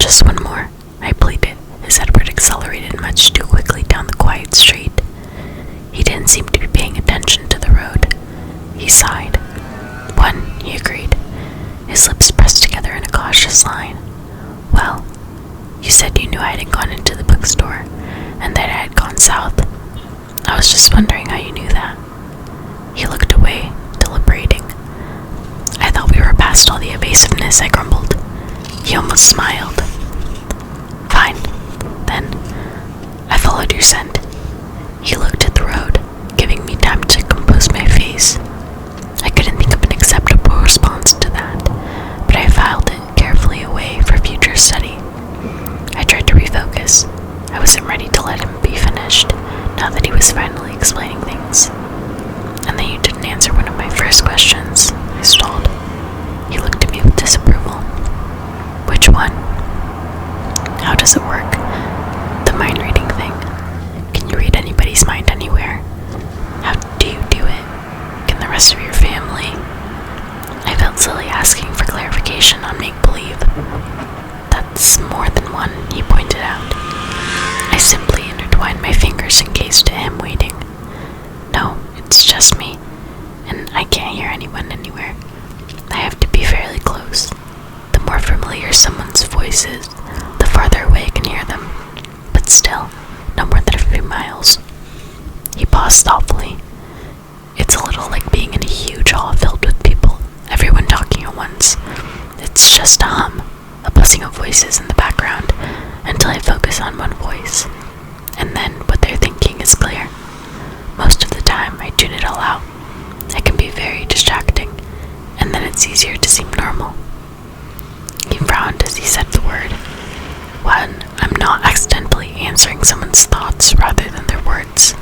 Just one more, I pleaded, as Edward accelerated much too quickly down the quiet street. He didn't seem to be paying attention to the road. He sighed. One, he agreed, his lips pressed together in a cautious line. Well, you said you knew I hadn't gone into the bookstore, and that I had gone south. I was just wondering how you knew that. He looked away, deliberating. I thought we were past all the evasiveness, I grumbled. He almost smiled. Fine, then. I followed your scent. He looked at the road, giving me time to compose my face. I couldn't think of an acceptable response to that, but I filed it carefully away for future study. I tried to refocus. I wasn't ready to let him be finished, now that he was finally explaining things. And then you didn't answer one of my first questions, I stalled. He looked at me with disapproval. Which one? How does it work? The mind reading thing. Can you read anybody's mind anywhere? How do you do it? Can the rest of your family? I felt silly asking for clarification on make-believe. That's more than one, he pointed out. I simply intertwined my fingers and gazed at him, waiting. No, it's just me, and I can't hear anyone anywhere. I have to be fairly close. The more familiar someone's voice is, the farther away I can hear them. But still, no more than a few miles. He paused thoughtfully. It's a little like being in a huge hall filled with people, everyone talking at once. It's just a hum, a buzzing of voices in the background, until I focus on one voice. And then what they're thinking is clear. Most of the time, I tune it all out. It can be very distracting, and then it's easier to seem normal. He frowned as he said the word. When I'm not accidentally answering someone's thoughts rather than their words.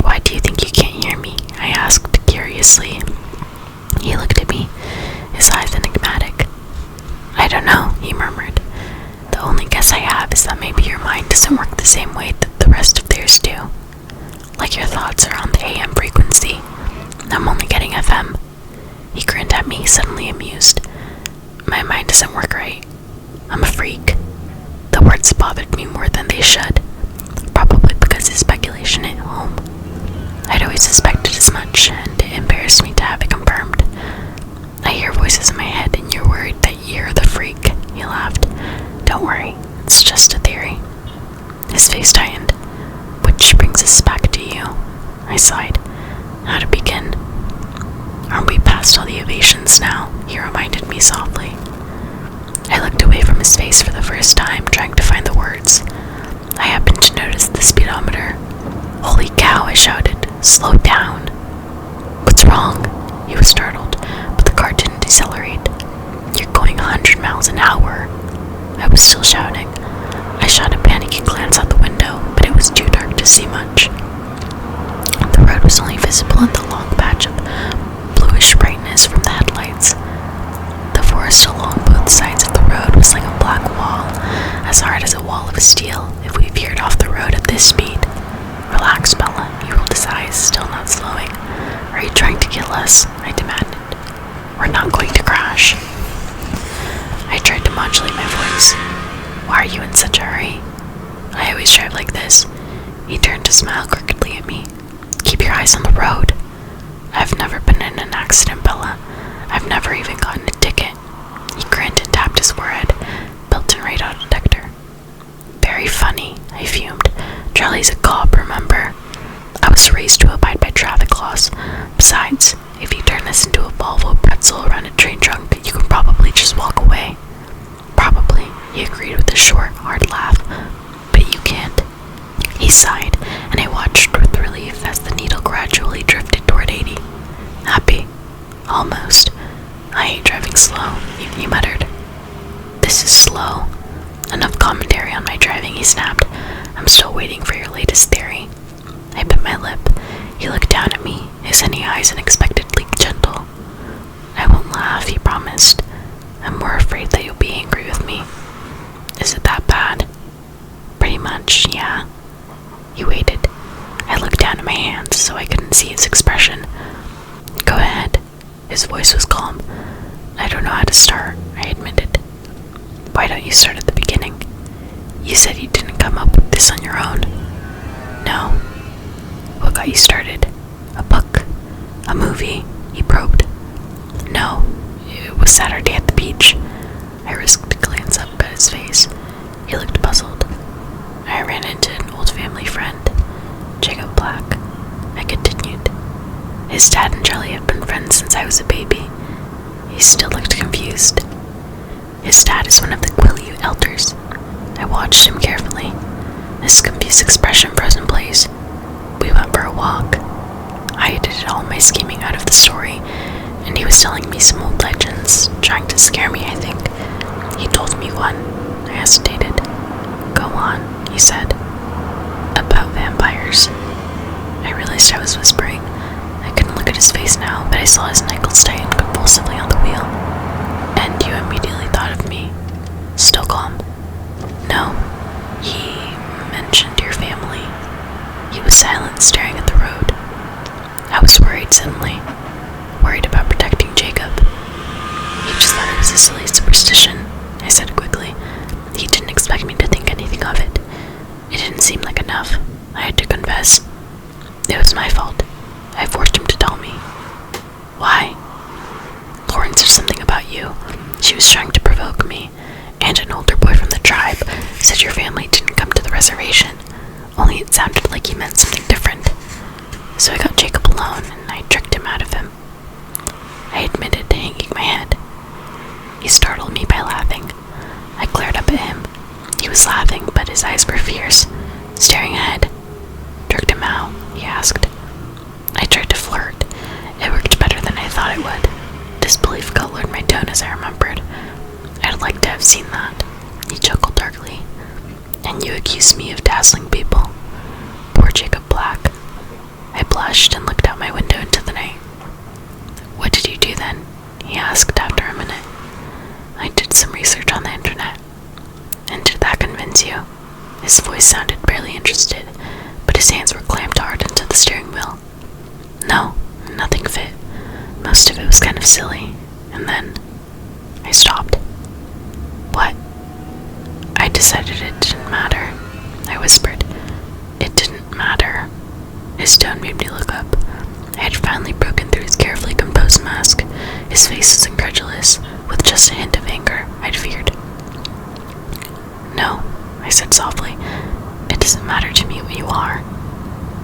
Why do you think you can't hear me? I asked curiously. He looked at me, his eyes enigmatic. I don't know, he murmured. The only guess I have is that maybe your mind doesn't work the same way that the rest of theirs do. Like your thoughts are on the AM frequency. I'm only getting FM. He grinned at me, suddenly amused. My mind doesn't work right. I'm a freak. The words bothered me more than they should, probably because his speculation hit home. I'd always suspected as much, and it embarrassed me to have it confirmed. I hear voices in my head, and you're worried that you're the freak, he laughed. Don't worry, it's just a theory. His face tightened. Which brings us back to you, I sighed. How to begin? Aren't we past all the evasions now? He reminded me softly. I looked away from his face for the first time, trying to find the words. I happened to notice the speedometer. Holy cow, I shouted. Slow down. What's wrong? He was startled, but the car didn't decelerate. You're going 100 miles an hour. I was still shouting. I shot a panicky glance out the window, but it was too dark to see much. The road was only visible in the long patch of bluish brightness from the headlights. The forest along both sides of the road was like a black wall, as hard as a wall of steel if we veered off the road at this speed. Relax, Bella, he rolled his eyes, still not slowing. Are you trying to kill us? I demanded. We're not going to crash. I tried to modulate my voice. Why are you in such a hurry? I always drive like this. He turned to smile crookedly at me. Keep your eyes on the road. I've never been in an accident, Bella. I've never even gotten a ticket. He grinned and tapped his forehead. Built-in radar detector. Very funny, I fumed. Charlie's a cop, remember? I was raised to abide by traffic laws. Besides, if you turn this into a Volvo pretzel around a train trunk, you can probably just walk away. Probably, he agreed with a short, hard laugh. But you can't. He sighed, and I watched with relief as the needle gradually drifted toward 80. Happy. Almost. I hate driving slow, he muttered. This is slow. Enough commentary on my driving, he snapped. I'm still waiting for your latest theory. I bit my lip. He looked down at me, his sunny eyes unexpectedly gentle. I won't laugh, he promised. I'm more afraid that you'll be angry with me. Is it that bad? Pretty much, yeah. He waited. I looked down at my hands so I couldn't see his expression. Go ahead. His voice was calm. I don't know how to start, I admitted. Why don't you start at the beginning? You said you didn't come up with this on your own. No. What got you started? A book? A movie? He probed. No. It was Saturday at the beach. I risked a glance up at his face. He looked puzzled. I ran into an old family friend, Jacob Black. I continued. His dad and Charlie have been friends since I was a baby. He still looked confused. His dad is one of the Quileute elders. I watched him carefully. His confused expression froze in place. We went for a walk. I edited all my scheming out of the story, and he was telling me some old legends, trying to scare me, I think. He told me one. I hesitated. Go on, he said. About vampires. I realized I was whispering. I couldn't look at his face now, but I saw his knuckles tighten convulsively on the wheel. And you immediately thought of me. Still calm. No. He mentioned your family. He was silent, staring at the road. I was worried suddenly. Worried about protecting Jacob. He just thought it was a silly superstition, I said quickly. He didn't expect me to think anything of it. It didn't seem like enough. I had to confess. It was my fault. I forced him to tell me. Why? Lauren said something about you. She was trying to provoke me. And an older boy from the tribe said your family didn't come to the reservation. Only it sounded like he meant something different. So I got Jacob alone, and I tricked him out of him. I admitted, hanging my head. He startled me by laughing. I glared up at him. He was laughing, but his eyes were fierce, staring ahead. Tricked him out? He asked. I tried to flirt. It worked better than I thought it would. Disbelief colored my tone as I remembered. I'd like to have seen that. He chuckled darkly. And you accused me of dazzling people. Poor Jacob Black. I blushed and looked out my window into the night. What did you do then? He asked after a minute. I did some research on the internet. And did that convince you? His voice sounded barely interested, but his hands were clamped hard into the steering wheel. No, nothing fit. Most of it was kind of silly. And then I stopped. What? I decided it didn't matter. I whispered. It didn't matter. His tone made me look up. I had finally broken through his carefully composed mask. His face was incredulous, with just a hint of anger I'd feared. No, I said softly. It doesn't matter to me what you are.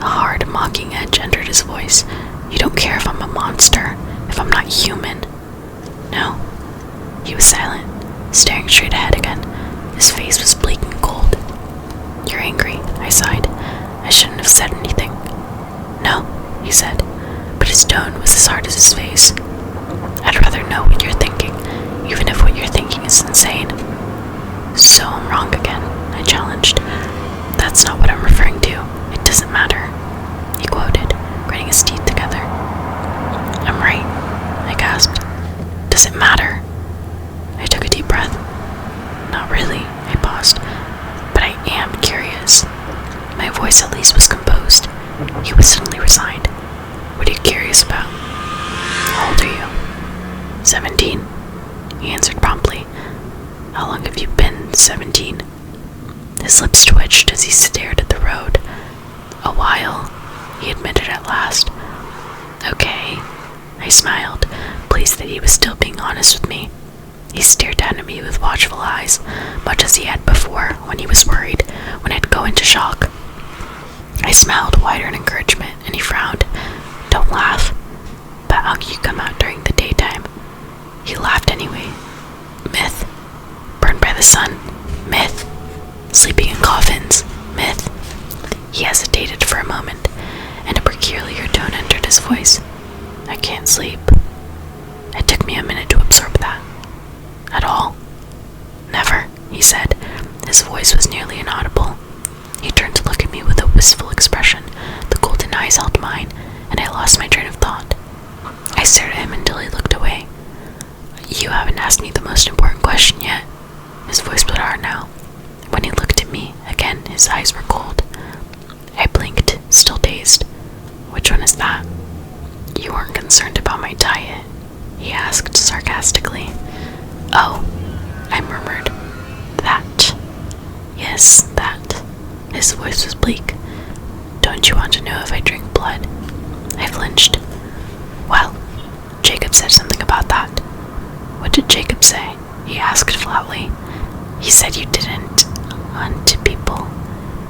A hard, mocking edge entered his voice. You don't care if I'm a monster, if I'm not human. No. He was silent, staring straight ahead again. His face was bleak and cold. You're angry, I sighed. I shouldn't have said anything. No, he said, but his tone was as hard as his face. I'd rather know what you're thinking, even if what you're thinking is insane. So I'm wrong again, I challenged. That's not what I'm referring to. It doesn't matter, he quoted, gritting his teeth together. I'm right, I gasped. Does it matter? I took a deep breath. Not really, I paused, but I am curious. My voice at least was composed. He was suddenly resigned. What are you curious about? How old are you? 17, he answered promptly. How long have you been 17? His lips twitched as he stared at the road. A while, he admitted at last. Okay, I smiled, pleased that he was still being honest with me. He stared down at me with watchful eyes, much as he had before when he was worried, when I'd go into shock. I smiled wider in encouragement, and he frowned. Don't laugh. But how can you come out during the daytime? He laughed anyway. Myth. Burned by the sun. Myth. Sleeping in coffins. Myth. He hesitated for a moment, and a peculiar tone entered his voice. I can't sleep. It took me a minute to absorb that. At all? Never, he said. His voice was nearly inaudible. He turned to look at me with a wistful expression. The golden eyes held mine, and I lost my train of thought. I stared at him until he looked away. You haven't asked me the most important question yet. His voice was hard now. When he looked at me, again his eyes were cold. I blinked, still dazed. Which one is that? You weren't concerned about my diet, he asked sarcastically. Oh, I murmured. Yes, that. His voice was bleak. Don't you want to know if I drink blood? I flinched. Well, Jacob said something about that. What did Jacob say? He asked flatly. He said you didn't hunt people.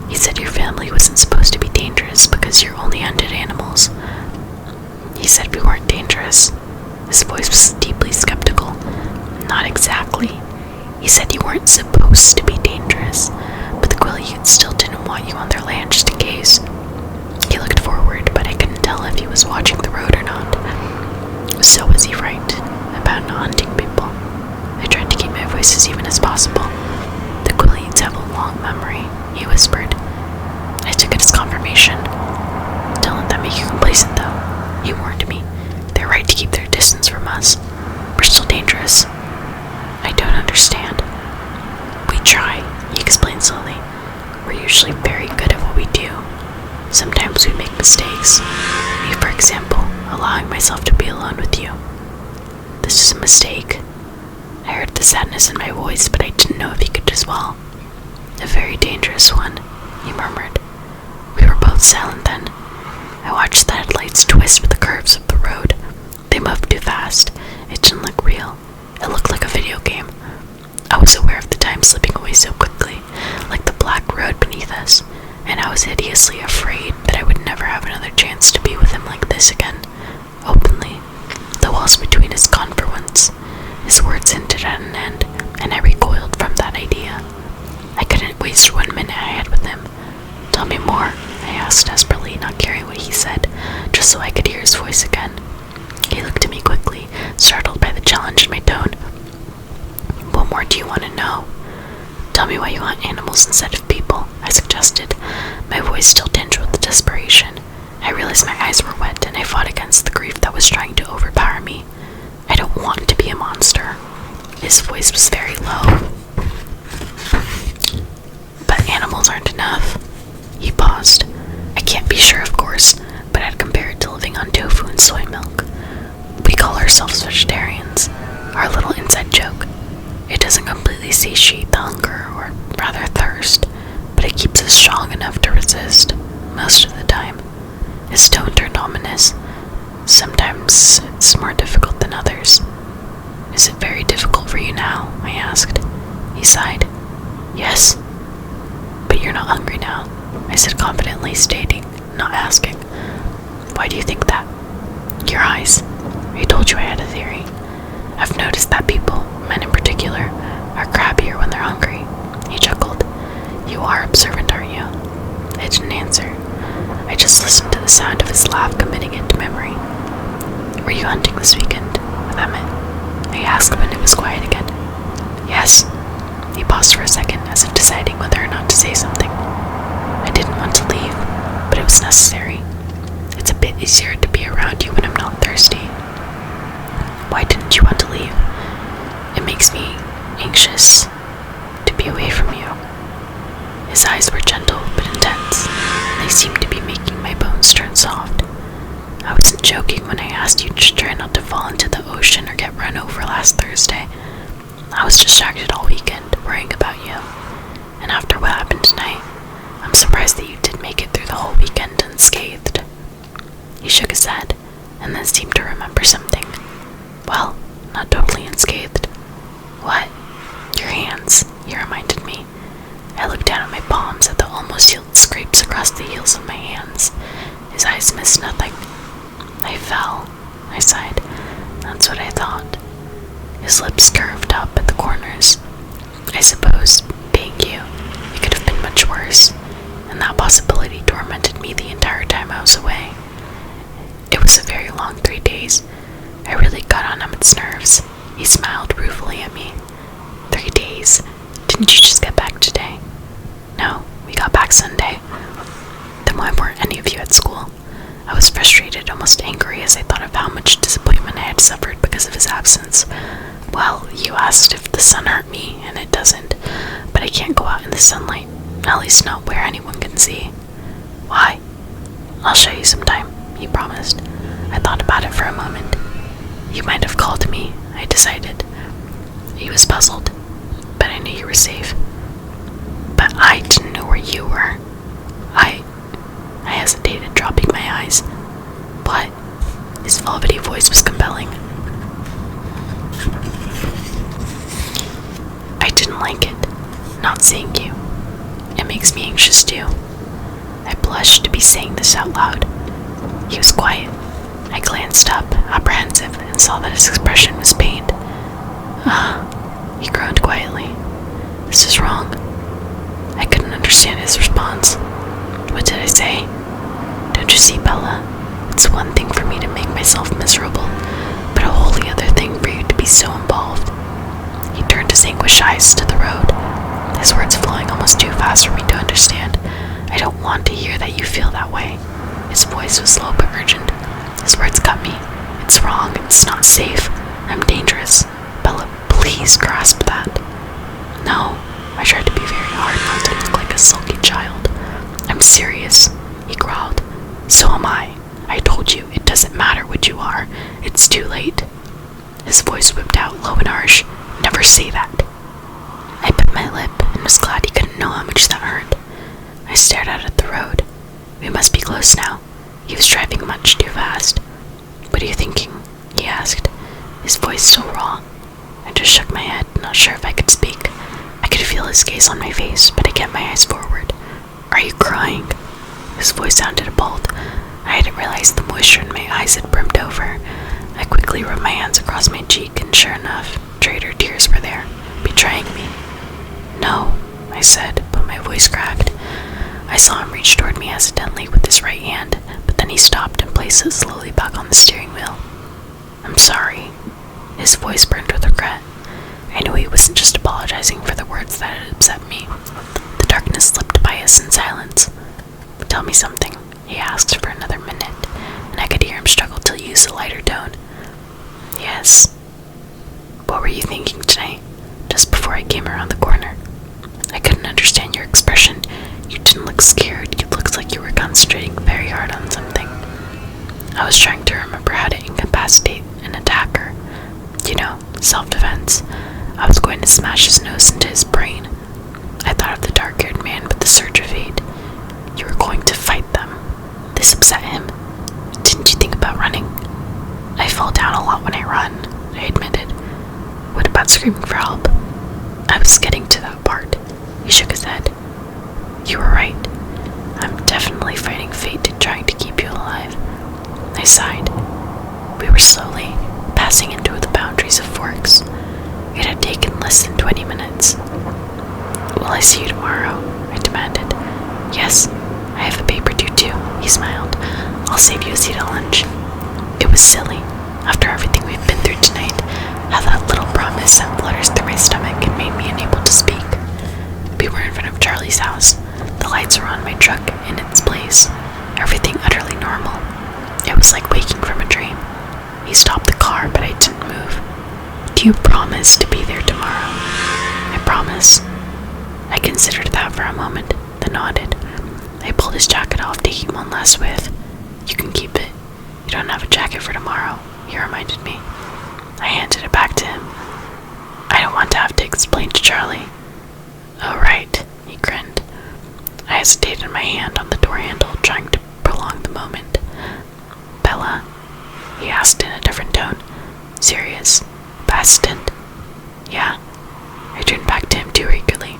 He said your family wasn't supposed to be dangerous because you're only hunted animals. He said we weren't dangerous. His voice was deeply skeptical. Not exactly. He said you weren't supposed to be dangerous, but the Quileute still didn't want you on their land just in case. He looked forward, but I couldn't tell if he was watching the road or not. So was he right about not hunting people? I tried to keep my voice as even as possible. The Quileutes have a long memory, he whispered. I took it as confirmation. Don't let that make you complacent, though, he warned me. They're right to keep their distance from us. We're still dangerous. I don't understand. We try, he explained slowly. We're usually very good at what we do. Sometimes we make mistakes. Me, for example, allowing myself to be alone with you. This is a mistake. I heard the sadness in my voice, but I didn't know if he could as well. A very dangerous one, he murmured. We were both silent then. I watched the headlights twist with the curves of the road. They moved too fast. It didn't look real. It looked like a video game. I was aware of the time slipping away so quickly, like the black road beneath us, and I was hideously afraid that I would never have another chance to be with him like this again, openly. The walls between us gone for once. His words hinted at an end, and I recoiled from that idea. I couldn't waste 1 minute I had with him. Tell me more, I asked desperately, not caring what he said, just so I could hear his voice again. He looked at me quickly, startled by the challenge in my tone. What more do you want to know? Tell me why you hunt animals instead of people, I suggested, my voice still tinged with desperation. I realized my eyes were wet, and I fought against the grief that was trying to overpower me. I don't want to be a monster. His voice was very low. But animals aren't enough. He paused. I can't be sure, of course, but I'd compare it to living on tofu and soy milk. We call ourselves vegetarians, our little inside joke. It doesn't completely satiate the hunger, or rather thirst, but it keeps us strong enough to resist, most of the time. His tone turned ominous. Sometimes it's more difficult than others. Is it very difficult for you now? I asked. He sighed. Yes. But you're not hungry now, I said confidently, stating, not asking. Why do you think that? Your eyes. I told you I had a theory. I've noticed that people, men in particular, are crabbier when they're hungry. He chuckled. You are observant, aren't you? I didn't answer. I just listened to the sound of his laugh, committing it to memory. Were you hunting this weekend with Emmett? I asked when it was quiet again. Yes. He paused for a second, as if deciding whether or not to say something. I didn't want to leave, but it was necessary. It's a bit easier to be around you when I'm not thirsty. Why didn't you want to leave? It makes me anxious to be away from you. His eyes were gentle but intense, and they seemed to be making my bones turn soft. I wasn't joking when I asked you to try not to fall into the ocean or get run over last Thursday. I was distracted all weekend, worrying about you. And after what happened tonight, I'm surprised that you did make it through the whole weekend unscathed. He shook his head, and then seemed to remember something. Well, not totally unscathed. What? Your hands, he reminded me. I looked down at my palms at the almost healed scrapes across the heels of my hands. His eyes missed nothing. I fell, I sighed. That's what I thought. His lips curved up at the corners. I suppose, being you, it could have been much worse, and that possibility tormented me the entire time I was away. It was a very long 3 days. I really got on Emmett's nerves. He smiled ruefully at me. 3 days? Didn't you just get back today? No, we got back Sunday. Then why weren't any of you at school? I was frustrated, almost angry, as I thought of how much disappointment I had suffered because of his absence. Well, you asked if the sun hurt me, and it doesn't, but I can't go out in the sunlight, at least not where anyone can see. Why? I'll show you sometime, he promised. I thought about it for a moment. You might have called me, I decided. He was puzzled, but I knew you were safe. But not seeing you. It makes me anxious too. I blushed to be saying this out loud. He was quiet. I glanced up, apprehensive, and saw that his expression was pained. He groaned quietly. This is wrong. I couldn't understand his response. What did I say? Don't you see, Bella? It's one thing for me to make myself miserable, but a wholly other thing for you to be so involved. He turned his anguished eyes to the road, his words flowing almost too fast for me to understand. I don't want to hear that you feel that way. His voice was low but urgent. His words cut me. It's wrong. It's not safe. I'm dangerous. Bella, please grasp that. No. I tried to be very hard not to look like a sulky child. I'm serious, he growled. So am I. I told you, it doesn't matter what you are. It's too late. His voice whipped out low and harsh. Never say that. I bit my lip and was glad he couldn't know how much that hurt. I stared out at the road. We must be close now. He was driving much too fast. What are you thinking? He asked, his voice so raw. I just shook my head, not sure if I could speak. I could feel his gaze on my face, but I kept my eyes forward. Are you crying? His voice sounded appalled. I hadn't realized the moisture in my eyes had brimmed over. I quickly rubbed my hands across my cheek, and sure enough, traitor tears were there, betraying me. No, I said, but my voice cracked. I saw him reach toward me accidentally with his right hand, but then he stopped and placed it slowly back on the steering wheel. I'm sorry. His voice burned with regret. I knew he wasn't just apologizing for the words that had upset me. The darkness slipped by us in silence. Tell me something, he asked for another minute, and I could hear him struggle to use a lighter tone. Yes. What were you thinking tonight, just before I came around the corner? I couldn't understand your expression. You didn't look scared. You looked like you were concentrating very hard on something. I was trying to remember how to incapacitate an attacker. You know, self-defense. I was going to smash his nose into his brain. I thought of the dark-haired man with the surge of hate. You were going to fight them. This upset him. Didn't you think about running? I fall down a lot when I run, I admitted. What about screaming for help? I was getting to that part. He shook his head. You were right. I'm definitely fighting fate and trying to keep you alive. I sighed. We were slowly passing into the boundaries of Forks. It had taken less than 20 minutes. Will I see you tomorrow? I demanded. Yes, I have a paper due too, he smiled. I'll save you a seat at lunch. It was silly, after everything we've been through tonight, how that little promise sent flutters through my stomach and made me unable to speak. We were in front of Charlie's house. The lights were on my truck in its place. Everything utterly normal. It was like waking from a dream. He stopped the car, but I didn't move. Do you promise to be there tomorrow? I promise. I considered that for a moment, then nodded. I pulled his jacket off, taking one last whiff. You can keep it. You don't have a jacket for tomorrow, he reminded me. I handed it back to him. I don't want to have to explain to Charlie. Oh, right, he grinned. I hesitated my hand on the door handle, trying to prolong the moment. Bella, he asked in a different tone. Serious? Hesitant? Yeah. I turned back to him too eagerly.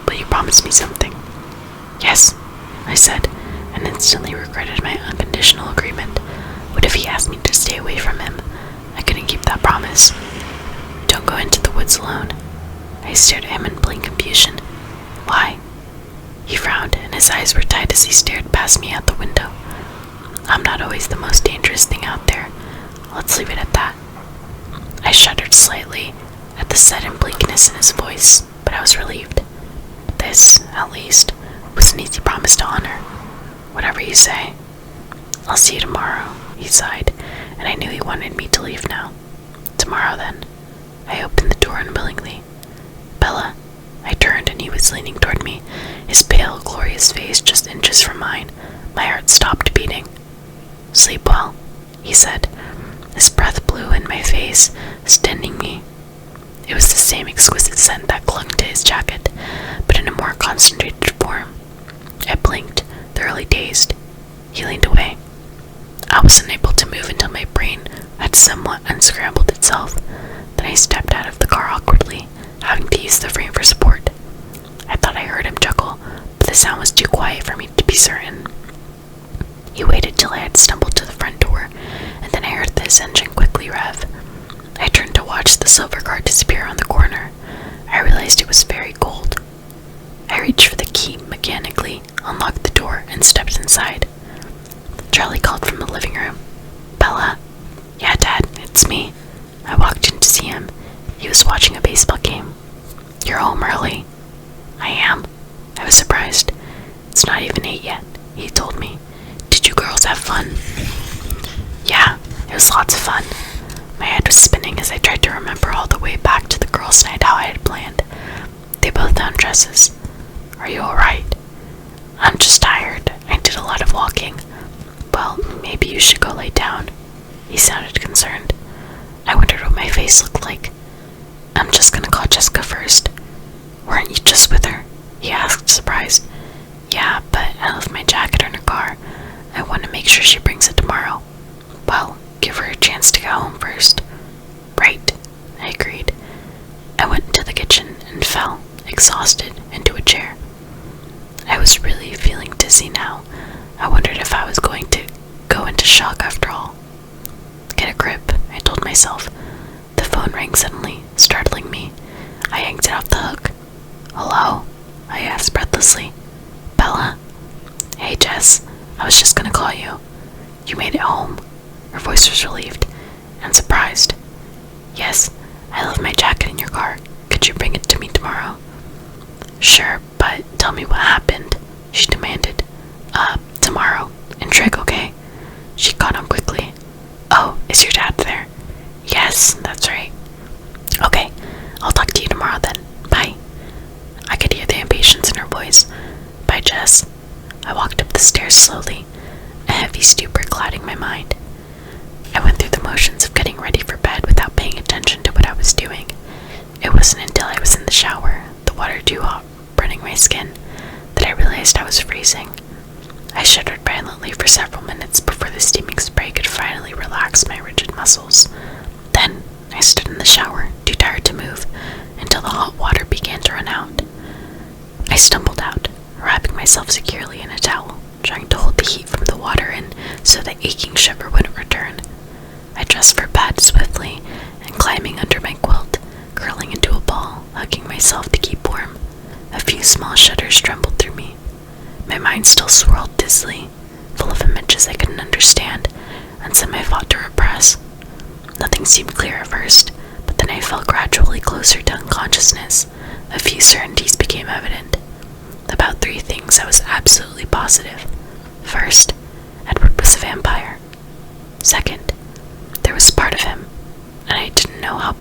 Will you promise me something? Yes, I said, and instantly regretted my unconditional agreement. What if he asked me to stay away from him? I couldn't keep that promise. Don't go into the woods alone. I stared at him in blank confusion. Why? He frowned, and his eyes were tight as he stared past me out the window. I'm not always the most dangerous thing out there. Let's leave it at that. I shuddered slightly at the sudden bleakness in his voice, but I was relieved. This, at least, was an easy promise to honor. Whatever you say. I'll see you tomorrow, he sighed, and I knew he wanted me to leave now. Tomorrow, then. I opened the door unwillingly. Bella. I turned, and he was leaning toward me, his pale, glorious face just inches from mine. My heart stopped beating. Sleep well, he said. His breath blew in my face, stunning me. It was the same exquisite scent that clung to his jacket, but in a more concentrated form. I blinked, thoroughly dazed. He leaned away. I wasn't able to move until my brain had somewhat unscrambled itself. Then I stepped out of the car awkwardly, having to use the frame for support. thought I heard him chuckle, but the sound was too quiet for me to be certain. He waited till I had stumbled to the front door, and then I heard his engine quickly rev. I turned to watch the silver car disappear on the corner. I realized it was very cold. I reached for the key mechanically, unlocked the door, and stepped inside. Charlie called from the living room. "Bella?" "Yeah, Dad, it's me." I walked in to see him. He was watching a baseball game. "You're home early." "I am." I was surprised. "It's not even 8 yet," he told me. "Did you girls have fun?" "Yeah, it was lots of fun." My head was spinning as I tried to remember all the way back to the girls' night how I had planned. They both found dresses. "Are you alright?" "I'm just tired. I did a lot of walking." "Well, maybe you should go lay down." He sounded concerned. I wondered what my face looked like. "I'm just gonna call Jessica first." "Weren't you just with her?" he asked, surprised. "Yeah, but I left my jacket in her car. I want to make sure she brings it tomorrow." "Well, give her a chance to go home first." "Right," I agreed. I went into the kitchen and fell, exhausted, into a chair. I was really feeling dizzy now. I wondered if I was going to go into shock after all. "Get a grip," I told myself. The phone rang suddenly, startling me. I yanked it off the hook. "Hello?" I asked breathlessly. "Bella?" "Hey, Jess. I was just gonna call you." "You made it home?" Her voice was relieved and surprised. "Yes, I left my jacket in your car. Could you bring it to me tomorrow?" "Sure, but tell me what happened," she demanded. Tomorrow. And Trig, okay?" She caught on quickly. "Oh, is your dad there?" "Yes, that's right." "Okay, I'll talk to you tomorrow then. Bye." I could hear the impatience in her voice. "Bye, Jess." I walked up the stairs slowly, a heavy stupor clouding my mind. I went through the motions of getting ready for bed without paying attention to what I was doing. It wasn't until I was in the shower, the water too hot, burning my skin, that I realized I was freezing. I shuddered violently for several minutes before the steaming spray could finally relax my rigid muscles. Then I stood in the shower, too tired to move, until the hot water began to run out. I stumbled out, wrapping myself securely in a towel, trying to hold the heat from the water in so the aching shiver wouldn't return. I dressed for bed swiftly, and climbing under my quilt, curling into a ball, hugging myself to keep warm. A few small shudders trembled through me. My mind still swirled dizzily, full of images I couldn't understand, and some I fought to repress. Nothing seemed clear at first, but then I felt gradually closer to unconsciousness. A few certainties became evident. About 3 things I was absolutely positive. First, Edward was a vampire. Second, there was part of him, and I didn't know how